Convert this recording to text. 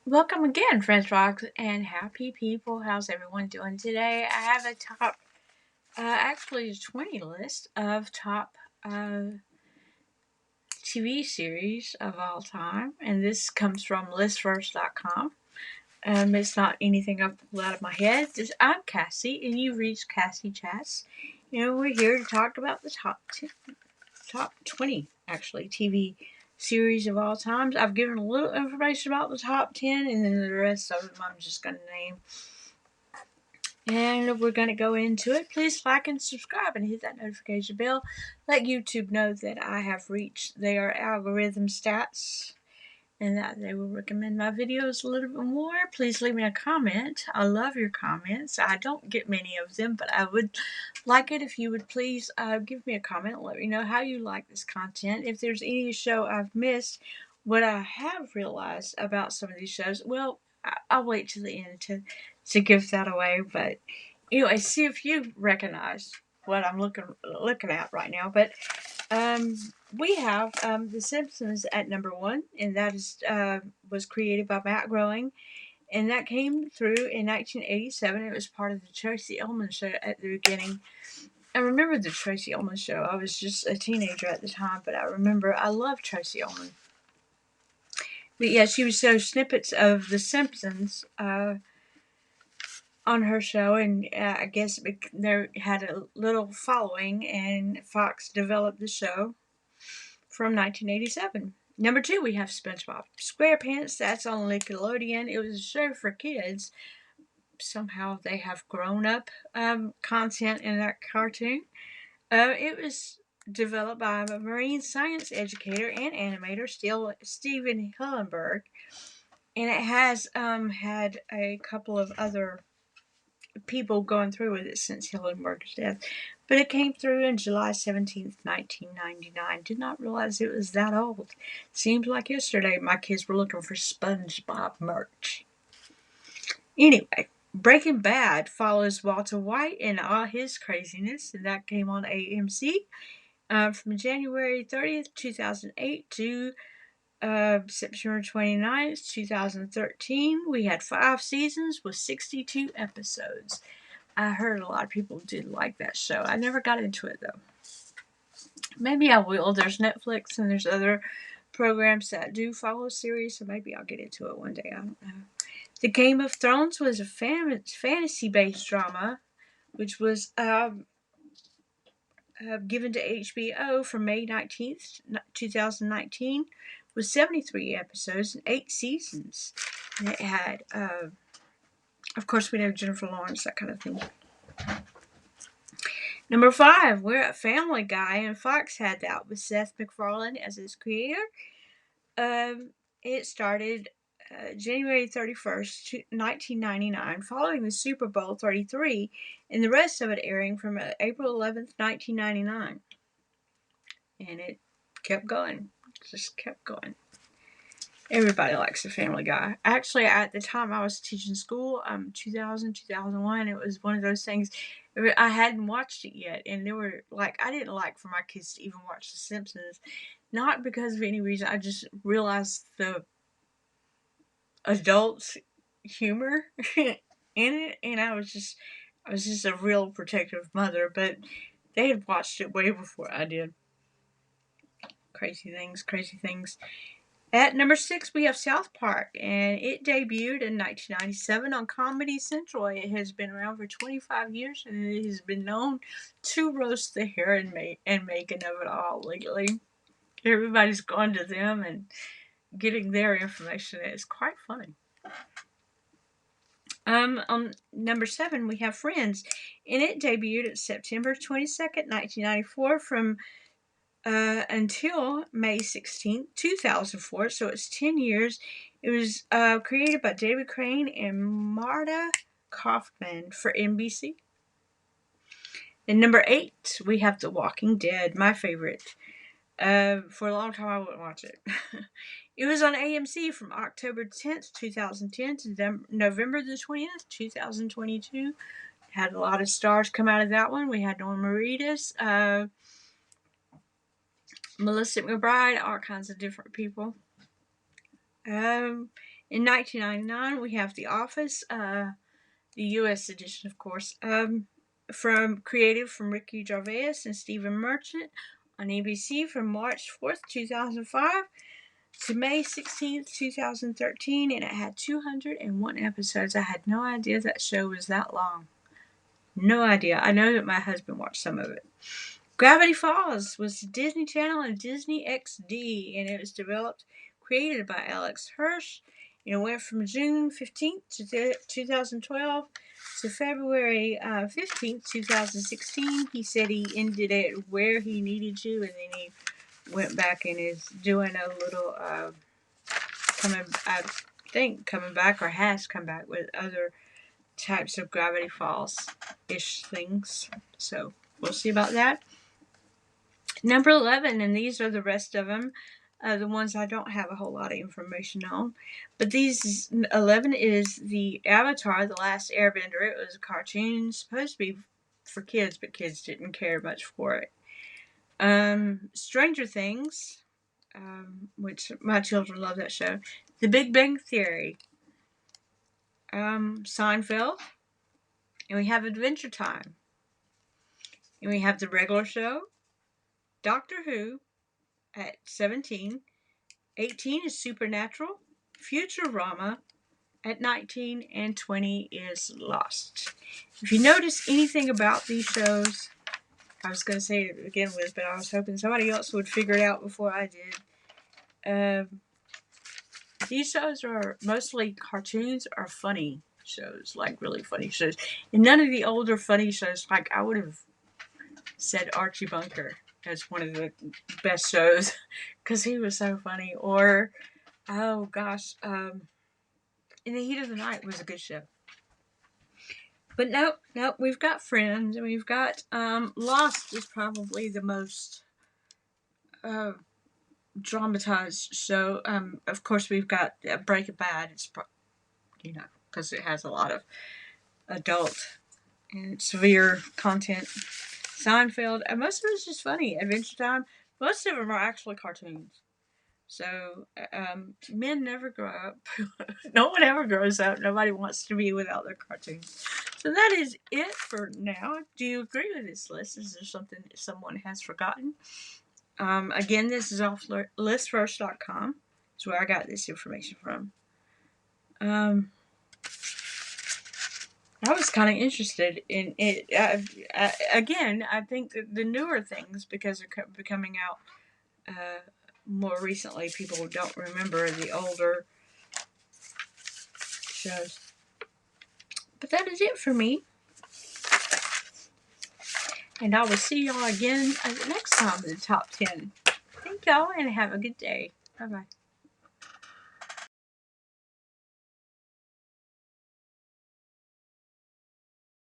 Welcome again, Friends Rocks and happy people. How's everyone doing today? I have a top, actually, a 20 list of top TV series of all time, and this comes from listverse.com. It's not anything I've pulled out of my head. I'm Cassie, and you've reached Cassie Chats. We're here to talk about the top 20, actually, TV series of all times. I've given a little information about the top 10, and then the rest of them I'm just going to name. And we're going to go into it. Please like and subscribe and hit that notification bell. Let YouTube know that I have reached their algorithm stats and that they will recommend my videos a little bit more. Please leave me a comment. I love your comments. I don't get many of them, but I would like it if you would please give me a comment and let me know how you like this content. If there's any show I've missed, what I have realized about some of these shows, well, I'll wait till the end to give that away. But anyway, see if you recognize what I'm looking at right now. But we have The Simpsons at number one, and that was created by Matt Groening, and that came through in 1987. It was part of the Tracy Ullman show at the beginning. I remember the Tracy Ullman show. I was just a teenager at the time, but I loved Tracy Ullman. But yeah, she would show snippets of The Simpsons on her show, and I guess they had a little following, and Fox developed the show from 1987. Number two, we have SpongeBob SquarePants. That's on Nickelodeon. It was a show for kids. Somehow they have grown up content in that cartoon. It was developed by a marine science educator and animator, Steven Hillenburg, and it has had a couple of other people going through with it since Hillenburg's death. But it came through on July 17th, 1999. Did not realize it was that old. Seems like yesterday my kids were looking for SpongeBob merch. Anyway, Breaking Bad follows Walter White and all his craziness, and that came on AMC from January 30th, 2008 to September 29th, 2013. We had 5 seasons with 62 episodes. I heard a lot of people did like that show. I never got into it though. Maybe I will. There's Netflix and there's other programs that do follow series, so maybe I'll get into it one day. I don't know. The Game of Thrones was a fantasy-based drama, which was given to HBO from May 19th, 2019, with 73 episodes and 8 seasons. And it had, of course, we know Jennifer Lawrence, that kind of thing. Number 5, we're at Family Guy, and Fox had that with Seth MacFarlane as its creator. It started January 31st, 1999, following the Super Bowl 33, and the rest of it airing from April 11th, 1999. And it kept going. Just kept going. Everybody likes the Family Guy. Actually, at the time I was teaching school, 2000, 2001, it was one of those things. I hadn't watched it yet, and they were like, I didn't like for my kids to even watch The Simpsons. Not because of any reason, I just realized the adult humor in it, and I was just a real protective mother, but they had watched it way before I did. Crazy things. At number 6, we have South Park, and it debuted in 1997 on Comedy Central. It has been around for 25 years, and it has been known to roast the hair and making of it all lately. Everybody's gone to them and getting their information. It's quite funny. On number 7, we have Friends, and it debuted at September 22nd, 1994, from until May 16th, 2004, so it's 10 years. It was created by David Crane and Marta Kaufman for NBC. And number 8, we have The Walking Dead, my favorite. For a long time, I wouldn't watch it. It was on AMC from October 10th, 2010 to November the 20th, 2022. Had a lot of stars come out of that one. We had Norma Reedus, Melissa McBride, all kinds of different people. In 1999, we have The Office, the U.S. edition, of course, from creative from Ricky Gervais and Stephen Merchant on ABC from March 4th, 2005 to May 16th, 2013, and it had 201 episodes. I had no idea that show was that long. No idea. I know that my husband watched some of it. Gravity Falls was Disney Channel and Disney XD, and it was created by Alex Hirsch. And it went from June 15th to 2012 to February 15th, 2016. He said he ended it where he needed to, and then he went back and is doing a little coming back or has come back with other types of Gravity Falls-ish things. So we'll see about that. Number 11, and these are the rest of them, the ones I don't have a whole lot of information on. But these 11 is the Avatar, The Last Airbender. It was a cartoon supposed to be for kids, but kids didn't care much for it. Stranger Things, which my children love that show. The Big Bang Theory. Seinfeld. And we have Adventure Time. And we have The Regular Show. Doctor Who at 17. 18 is Supernatural. Futurama at 19. And 20 is Lost. If you notice anything about these shows, I was going to say it to begin with, but I was hoping somebody else would figure it out before I did. These shows are mostly cartoons or funny shows, like really funny shows. And none of the older funny shows, like I would have said Archie Bunker as one of the best shows because he was so funny. Or, oh gosh, In the Heat of the Night was a good show. But nope, we've got Friends, and we've got Lost is probably the most dramatized show. Of course, we've got Breaking Bad. It's because it has a lot of adult and severe content. Seinfeld, and most of it's just funny. Adventure Time, most of them are actually cartoons. So, men never grow up. No one ever grows up. Nobody wants to be without their cartoons. So that is it for now. Do you agree with this list? Is there something that someone has forgotten? Again, this is off listfirst.com. That's where I got this information from. I was kind of interested in it. Again, I think that the newer things, because they're coming out more recently, people don't remember the older shows. But that is it for me. And I will see y'all again next time in the top 10. Thank y'all and have a good day. Bye-bye.